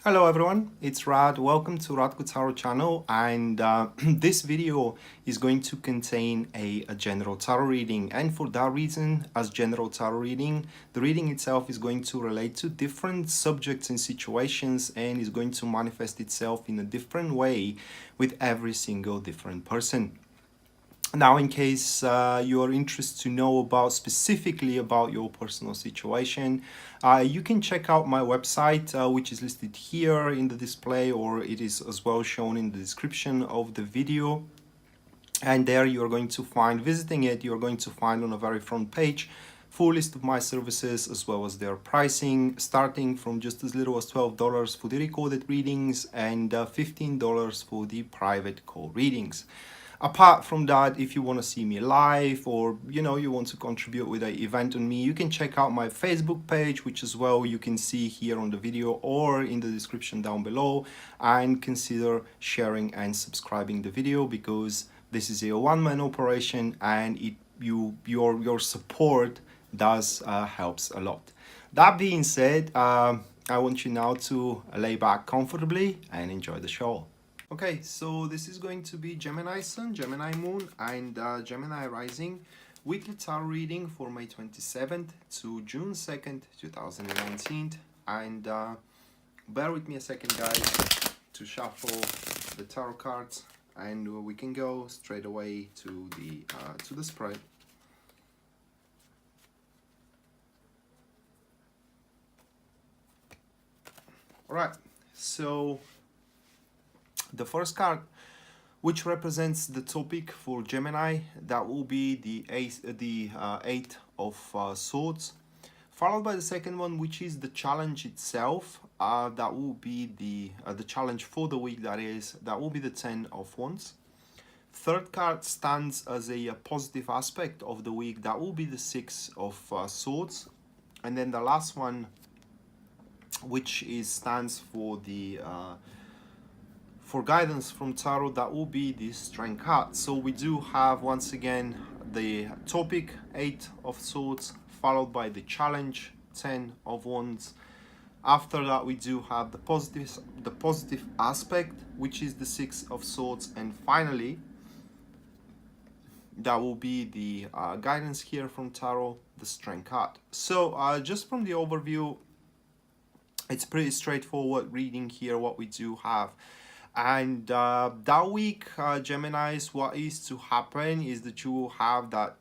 Hello everyone, it's Rad. Welcome to Radko Tarot channel, and this video is going to contain a general tarot reading, and for that reason, as general tarot reading, the reading itself is going to relate to different subjects and situations and is going to manifest itself in a different way with every single different person. Now, in case you are interested to know about specifically about your personal situation, you can check out my website, which is listed here in the display, or it is as well shown in the description of the video. And there you are going to find, visiting it, you're going to find on the very front page full list of my services as well as their pricing, starting from just as little as $12 for the recorded readings and $15 for the private call readings. Apart from that, if you want to see me live, or you want to contribute with an event on me, you can check out my Facebook page, which as well you can see here on the video or in the description down below, and consider sharing and subscribing the video, because this is a one-man operation and your support does helps a lot. That being said, I want you now to lay back comfortably and enjoy the show. Okay, so this is going to be Gemini Sun, Gemini Moon, and Gemini Rising weekly tarot reading for May 27th to June 2nd, 2019. And bear with me a second, guys, to shuffle the tarot cards, and we can go straight away to the spread. All right, so the first card, which represents the topic for Gemini, that will be the Eight of Swords, followed by the second one, which is the challenge itself. That will be the challenge for the week. That will be the Ten of Wands. Third card stands as a positive aspect of the week. That will be the Six of Swords, and then the last one, which stands for the for guidance from tarot, that will be the Strength card. So we do have once again the topic Eight of Swords, followed by the challenge Ten of Wands. After that, we do have the positive aspect, which is the Six of Swords, and finally that will be the guidance here from tarot, the Strength card. So just from the overview, it's pretty straightforward reading here what we do have. And that week, Geminis, what is to happen is that you will have that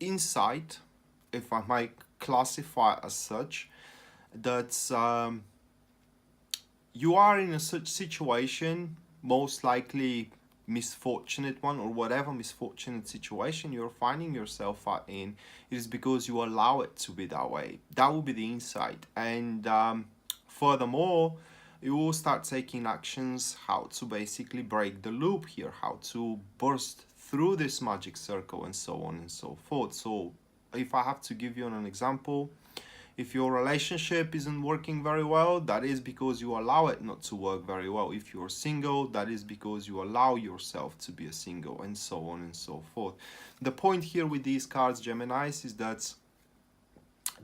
insight, if I might classify as such, that you are in a such situation, most likely misfortunate one, or whatever misfortunate situation you're finding yourself in, it is because you allow it to be that way. That will be the insight. And furthermore, you will start taking actions how to basically break the loop here, how to burst through this magic circle, and so on and so forth. So if I have to give you an example, if your relationship isn't working very well, that is because you allow it not to work very well. If you're single, that is because you allow yourself to be a single, and so on and so forth. The point here with these cards, Geminis, is that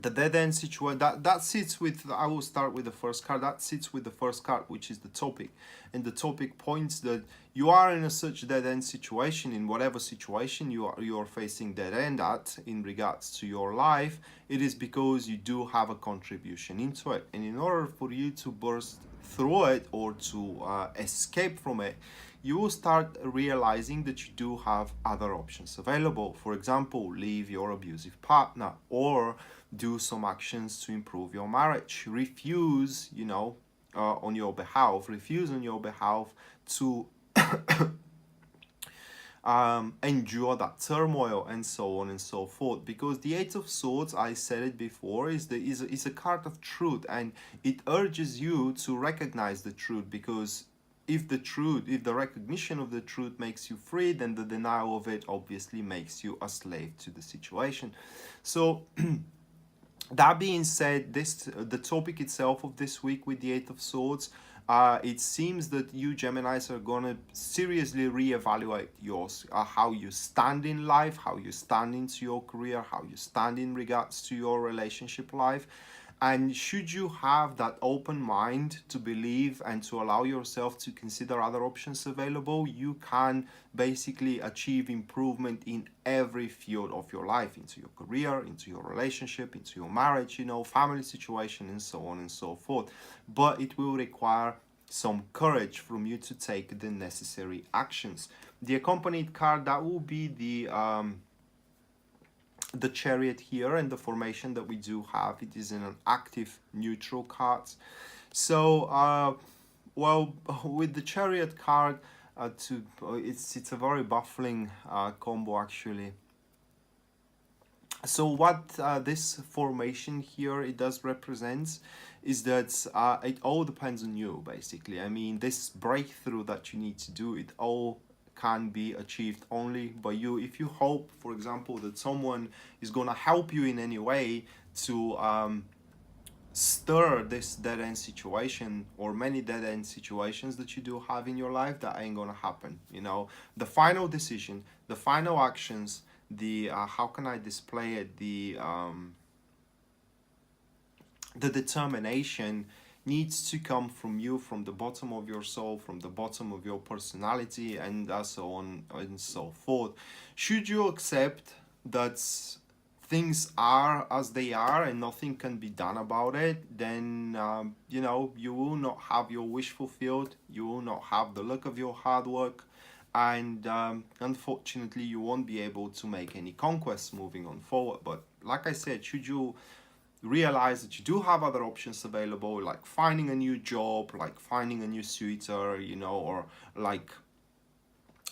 the dead end situation that sits with, I will start with the first card, that sits with the first card, which is the topic. And the topic points that you are in a such dead end situation, in whatever situation you are facing dead end at in regards to your life. It is because you do have a contribution into it, and in order for you to burst through it or to escape from it, you will start realizing that you do have other options available. For example, leave your abusive partner, or do some actions to improve your marriage. Refuse, on your behalf to endure that turmoil, and so on and so forth. Because the Eight of Swords, I said it before, is a card of truth, and it urges you to recognize the truth. Because if the recognition of the truth makes you free, then the denial of it obviously makes you a slave to the situation. So that being said, the topic itself of this week with the Eight of Swords, it seems that you Geminis are gonna seriously reevaluate how you stand in life, how you stand into your career, how you stand in regards to your relationship life. And should you have that open mind to believe and to allow yourself to consider other options available, you can basically achieve improvement in every field of your life, into your career, into your relationship, into your marriage, family situation, and so on and so forth. But it will require some courage from you to take the necessary actions. The accompanied card, that will be the Chariot here, and the formation that we do have, it is in an active neutral card. So well, with the Chariot card, it's a very baffling combo actually. So what this formation here it does represent is that it all depends on you, basically. I mean, this breakthrough that you need to do, it all can be achieved only by you. If you hope, for example, that someone is going to help you in any way to stir this dead-end situation, or many dead-end situations that you do have in your life, that ain't gonna happen. The final decision, the final actions, the how can I display it, the determination needs to come from you, from the bottom of your soul, from the bottom of your personality, and so on and so forth. Should you accept that things are as they are and nothing can be done about it, then you will not have your wish fulfilled, you will not have the luck of your hard work, and unfortunately you won't be able to make any conquests moving on forward. But like I said, should you realize that you do have other options available, like finding a new job, like finding a new suitor, or like,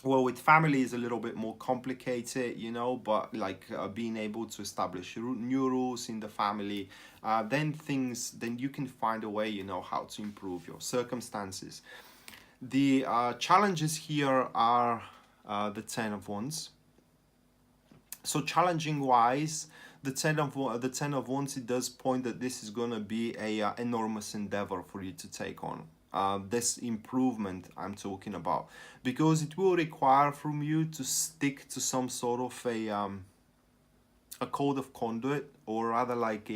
well, with family is a little bit more complicated, but like being able to establish new rules in the family, then you can find a way, how to improve your circumstances. The challenges here are the Ten of Wands. So challenging wise, the ten of Wands, it does point that this is going to be a enormous endeavor for you to take on. This improvement I'm talking about, because it will require from you to stick to some sort of a code of conduct, or rather like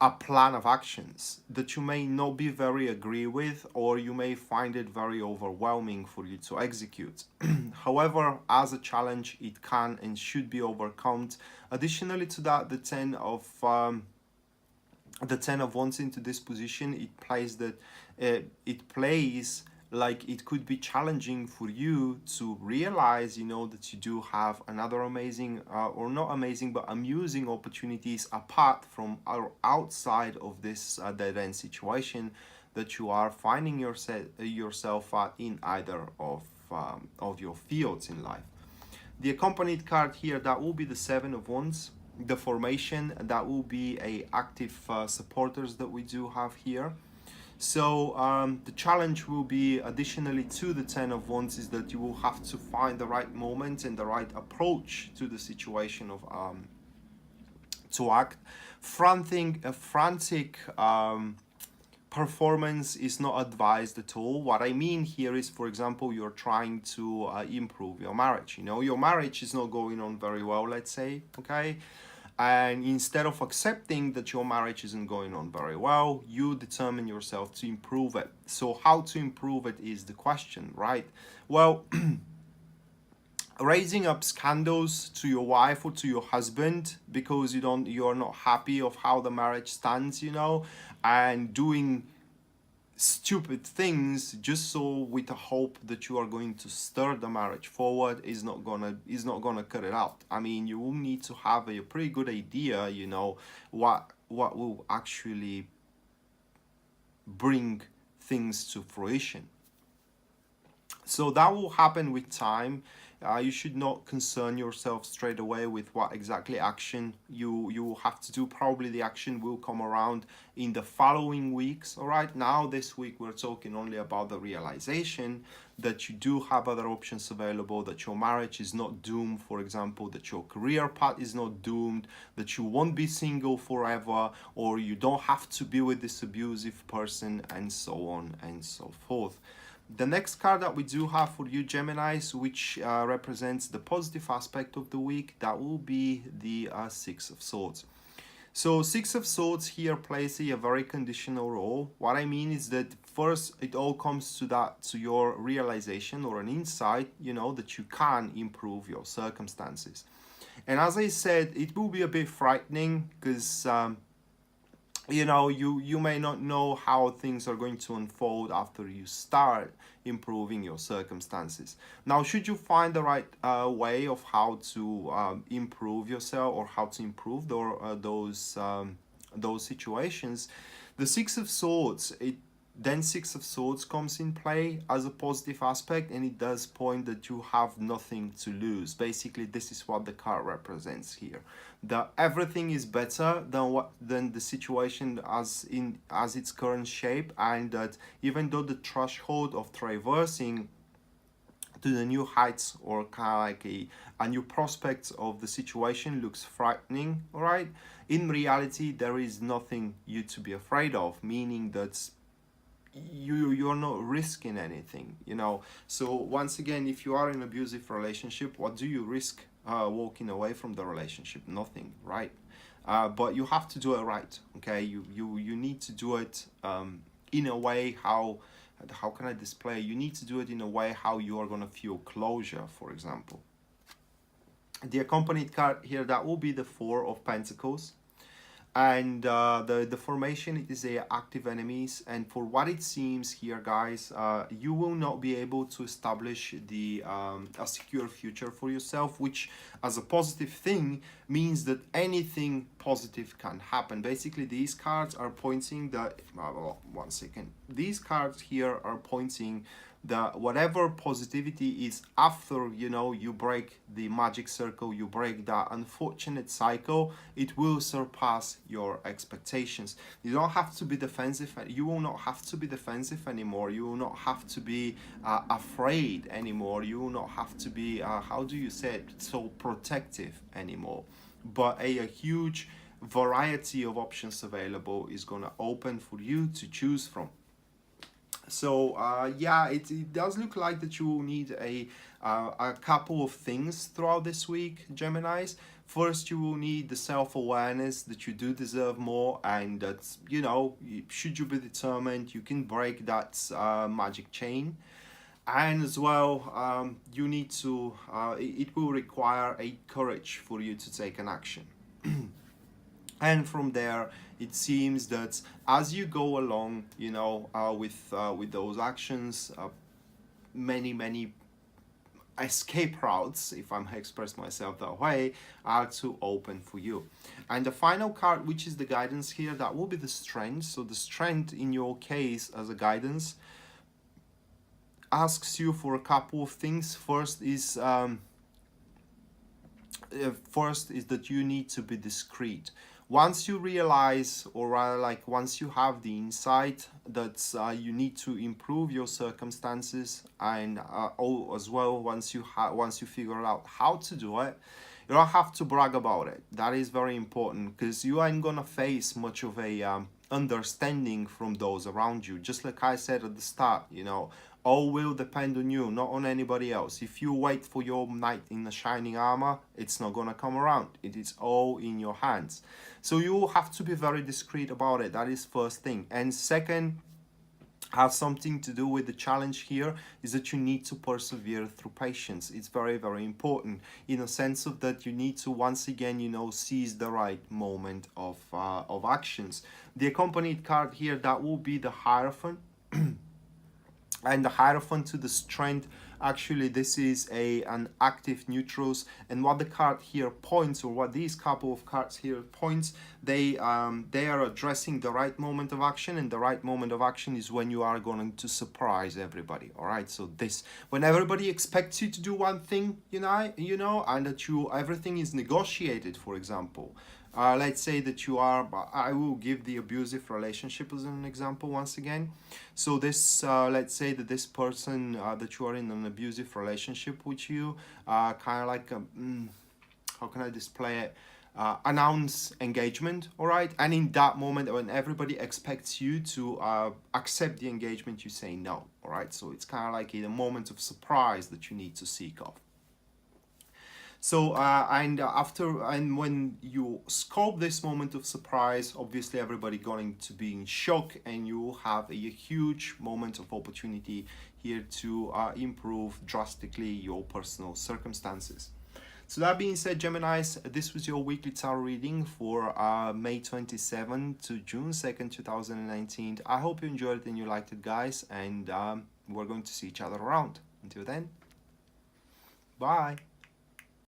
a plan of actions that you may not be very agree with, or you may find it very overwhelming for you to execute. However, as a challenge, it can and should be overcome. Additionally to that, the Ten of Wands into this position, it plays like it could be challenging for you to realize, that you do have another amazing, or not amazing, but amusing opportunities apart from or outside of this dead-end situation that you are finding yourself at in either of your fields in life. The accompanied card here, that will be the Seven of Wands. The formation, that will be a active supporters that we do have here. So the challenge will be, additionally to the Ten of Wands, is that you will have to find the right moment and the right approach to the situation of to act. Frantic performance is not advised at all. What I mean here is, for example, you're trying to improve your marriage. Your marriage is not going on very well, let's say, okay? And instead of accepting that your marriage isn't going on very well, you determine yourself to improve it. So how to improve it is the question, right? Well, raising up scandals to your wife or to your husband because you're not happy of how the marriage stands, and doing stupid things just so with the hope that you are going to stir the marriage forward is not gonna cut it out. I mean, you will need to have a pretty good idea, what will actually bring things to fruition. So that will happen with time. You should not concern yourself straight away with what exactly action you will have to do. Probably the action will come around in the following weeks. All right, now this week we're talking only about the realization that you do have other options available, that your marriage is not doomed, for example, that your career path is not doomed, that you won't be single forever, or you don't have to be with this abusive person, and so on and so forth. The next card that we do have for you, Geminis, which represents the positive aspect of the week, that will be the Six of Swords. So Six of Swords here plays a very conditional role. What I mean is that first it all comes to that, to your realization or an insight, you know, that you can improve your circumstances. And as I said, it will be a bit frightening because you know, you may not know how things are going to unfold after you start improving your circumstances. Now, should you find the right way of how to improve yourself, or how to improve those situations, the Six of Swords, then Six of Swords comes in play as a positive aspect, and it does point that you have nothing to lose. Basically, this is what the card represents here, that everything is better than the situation as its current shape, and that even though the threshold of traversing to the new heights, or kind of like a new prospect of the situation, looks frightening, all right, in reality there is nothing you to be afraid of, meaning that you're not risking anything, you know. So once again, if you are in an abusive relationship, what do you risk walking away from the relationship? Nothing, right? But you have to do it right, okay? You need to do it in a way how can I display? You need to do it in a way how you are going to feel closure, for example. The accompanied card here, that will be the Four of Pentacles. And the formation, it is a active enemies, and for what it seems here, guys, you will not be able to establish the a secure future for yourself, which as a positive thing means that anything positive can happen. Basically, these cards are pointing that one second, these cards here are pointing that whatever positivity is after, you know, you break the magic circle, you break that unfortunate cycle, it will surpass your expectations. You don't have to be defensive. You will not have to be defensive anymore. You will not have to be afraid anymore. You will not have to be how do you say it, so protective anymore. But a huge variety of options available is going to open for you to choose from. So yeah, it does look like that you will need a couple of things throughout this week, Geminis. First, you will need the self-awareness that you do deserve more, and that, you know, should you be determined, you can break that magic chain. And as well, you need to, it will require a courage for you to take an action. And from there, it seems that as you go along, you know, with those actions, many escape routes, if I'm express myself that way, are to open for you. And the final card, which is the guidance here, that will be the Strength. So the Strength in your case as a guidance asks you for a couple of things. First is that you need to be discreet. Once you realize, or rather like once you have the insight that you need to improve your circumstances, and as well, once you figure out how to do it, you don't have to brag about it. That is very important, because you ain't gonna face much of a understanding from those around you. Just like I said at the start, you know, all will depend on you, not on anybody else. If you wait for your knight in the shining armor, it's not gonna come around. It is all in your hands. So you have to be very discreet about it. That is first thing. And second, has something to do with the challenge here, is that you need to persevere through patience. It's very important, in a sense of that you need to, once again, you know, seize the right moment of actions. The accompanied card here, that will be the Hierophant. And the Hierophant to the Strength, actually this is an active neutrals, and what the card here points, or what these couple of cards here points, they are addressing the right moment of action, and the right moment of action is when you are going to surprise everybody. All right, so this, when everybody expects you to do one thing, you know, and that everything is negotiated, for example. Let's say that you are, I will give the abusive relationship as an example once again. So this, let's say that this person that you are in an abusive relationship with you, kind of like, how can I display it? Announce engagement, all right? And in that moment, when everybody expects you to accept the engagement, you say no, all right? So it's kind of like in a moment of surprise that you need to seek off. So and when you scope this moment of surprise, obviously everybody going to be in shock, and you have a huge moment of opportunity here to improve drastically your personal circumstances. So that being said, Geminis, this was your weekly tarot reading for May 27 to June 2nd, 2019. I hope you enjoyed it and you liked it, guys, and we're going to see each other around. Until then, bye.